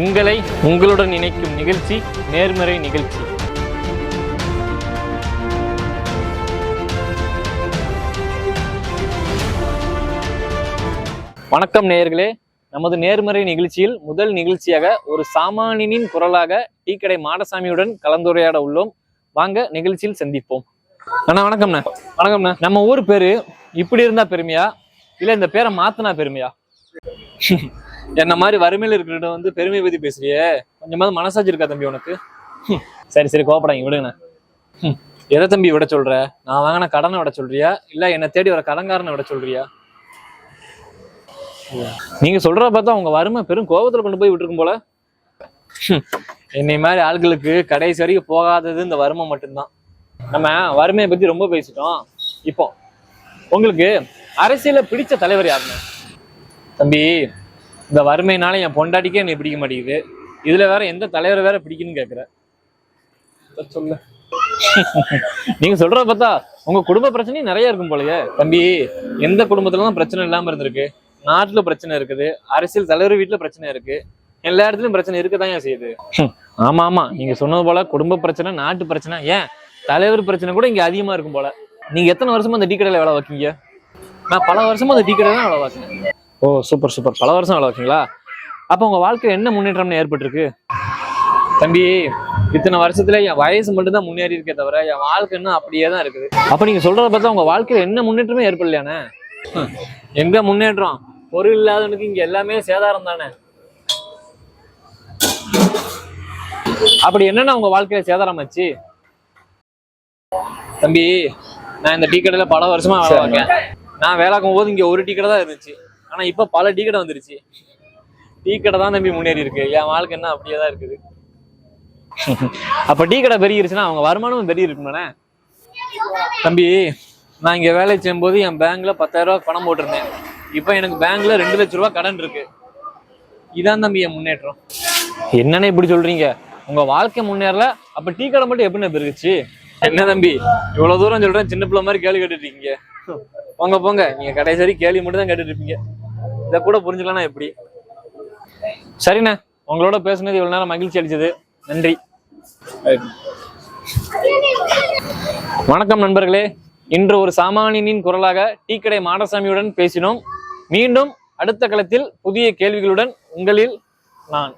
உங்களை உங்களுடன் இணைக்கும் நிகழ்ச்சி நேர்மறை நிகழ்ச்சி. வணக்கம் நேயர்களே, நமது நேர்மறை நிகழ்ச்சியில் முதல் நிகழ்ச்சியாக ஒரு சாமானியனின் குரலாக டீ கடை மாடசாமியுடன் கலந்துரையாட உள்ளோம். வாங்க நிகழ்ச்சியில் சந்திப்போம். அண்ணா வணக்கம்ண்ணா. வணக்கம்ண்ணா. நம்ம ஊர் பேரு இப்படி இருந்தா பெருமையா இல்ல இந்த பேரை மாத்தினா பெருமையா? என்ன மாதிரி வறுமையில இருக்கிற வந்து பெருமை பத்தி பேசுறியே, கொஞ்சமாவது மனசாட்சி இருக்கா தம்பி உனக்கு? சரி சரி கோபப்படாங்க, விடுங்கண்ணா. எதை தம்பி விட சொல்ற? நான் வாங்கின கடனை விட சொல்றியா இல்ல என்னை தேடி வர கடன்காரனை விட சொல்றியா? நீங்க சொல்றத பார்த்தா உங்க வறுமை பெரும் கோபத்துல கொண்டு போய் விட்டுருக்கும் போல. என்னை மாதிரி ஆட்களுக்கு கடைசி வரைக்கும் போகாதது இந்த வறுமை மட்டும்தான். நம்ம வறுமையை பத்தி ரொம்ப பேசிட்டோம். இப்போ உங்களுக்கு அரசியல பிடிச்ச தலைவர் யாருன்னு? தம்பி, இந்த வறுமையினால என் பொண்டாட்டிக்கே என்னை பிடிக்க மாட்டேங்குது, இதுல வேற எந்த தலைவரை வேற பிடிக்குன்னு கேக்குற? சொல்லு. நீங்க சொல்றத பார்த்தா உங்க குடும்ப பிரச்சனையும் நிறைய இருக்கும் போலயே. தம்பி, எந்த குடும்பத்துலதான் பிரச்சனை இல்லாம இருந்திருக்கு? நாட்டுல பிரச்சனை இருக்குது, அரசியல் தலைவர் வீட்டுல பிரச்சனை இருக்கு, எல்லா இடத்துலயும் பிரச்சனை இருக்கதான் செய்யுது. ஆமா ஆமா, நீங்க சொன்னது போல குடும்ப பிரச்சனை, நாட்டு பிரச்சனை, ஏன் தலைவர் பிரச்சனை கூட இங்க அதிகமா இருக்கும் போல. நீங்க எத்தனை வருஷமா அந்த டீ கடையில வேலை வைக்கீங்க? நான் பல வருஷமா அந்த டீ கடையில தான் வேலை வைக்கேன். ஓ சூப்பர் சூப்பர், பல வருஷம் வேலை வைக்கீங்களா? அப்ப உங்க வாழ்க்கையில என்ன முன்னேற்றம்னு ஏற்பட்டிருக்கு? தம்பி, இத்தனை வருஷத்துல என் வயசு மட்டும் தான் முன்னேறி இருக்கே தவிர என் வாழ்க்கை இன்னும் அப்படியே தான் இருக்குது. அப்ப நீங்க சொல்றத பார்த்தா உங்க வாழ்க்கையில என்ன முன்னேற்றமே ஏற்படலையானே? எங்க முன்னேற்றம்? பொருள் இல்லாதவனுக்கு இங்க எல்லாமே சேதாரம் தானே. அப்படி என்னன்னா உங்க வாழ்க்கையில சேதாரம் ஆச்சு? தம்பி, நான் இந்த டீ கடையில பல வருஷமா வேலை வைக்கேன். நான் வேலைக்கும் போது இங்க ஒரு டீ கடை தான் இருந்துச்சு, ஆனா இப்ப பல டீ கடை வந்துருச்சு. டீ கடை தான் தம்பி முன்னேறி இருக்கு, என் வாழ்க்கை என்ன அப்படியே தான் இருக்குது. அப்ப டீ கடை பெருகிருச்சுன்னா அவங்க வருமானமும் பெரிய இருக்குமானே. தம்பி, நான் இங்க வேலை செய்யும் போது என் பேங்க்ல 10,000 ரூபாய் பணம் போட்டிருந்தேன். இப்ப எனக்கு பேங்க்ல 2 லட்சம் ரூபாய் கடன் இருக்கு. இதான் தம்பி என் முன்னேற்றம். என்னன்னு இப்படி சொல்றீங்க? உங்க வாழ்க்கை முன்னேறல, அப்ப டீ கடை மட்டும் எப்படின்னு பெருகுச்சு? என்ன தம்பி இவ்வளவு தூரம் சொல்றேன், சின்ன பிள்ளை மாதிரி கேள்வி கேட்டுட்டு இருக்கீங்க. போங்க போங்க, நீங்க கடைசி கேள்வி மட்டும் தான் கேட்டுட்டு இருப்பீங்க. இதை கூட புரிஞ்சுக்கலாம் எப்படி? சரிண்ணே, உங்களோட பேசுனது இவ்வளவு நேரம் மகிழ்ச்சி அளிச்சது. நன்றி. வணக்கம் நண்பர்களே, இன்று ஒரு சாமானியனின் குரலாக டீ கடை மாடசாமியுடன் பேசினோம். மீண்டும் அடுத்த களத்தில் புதிய கேள்விகளுடன் உங்களில் நான்.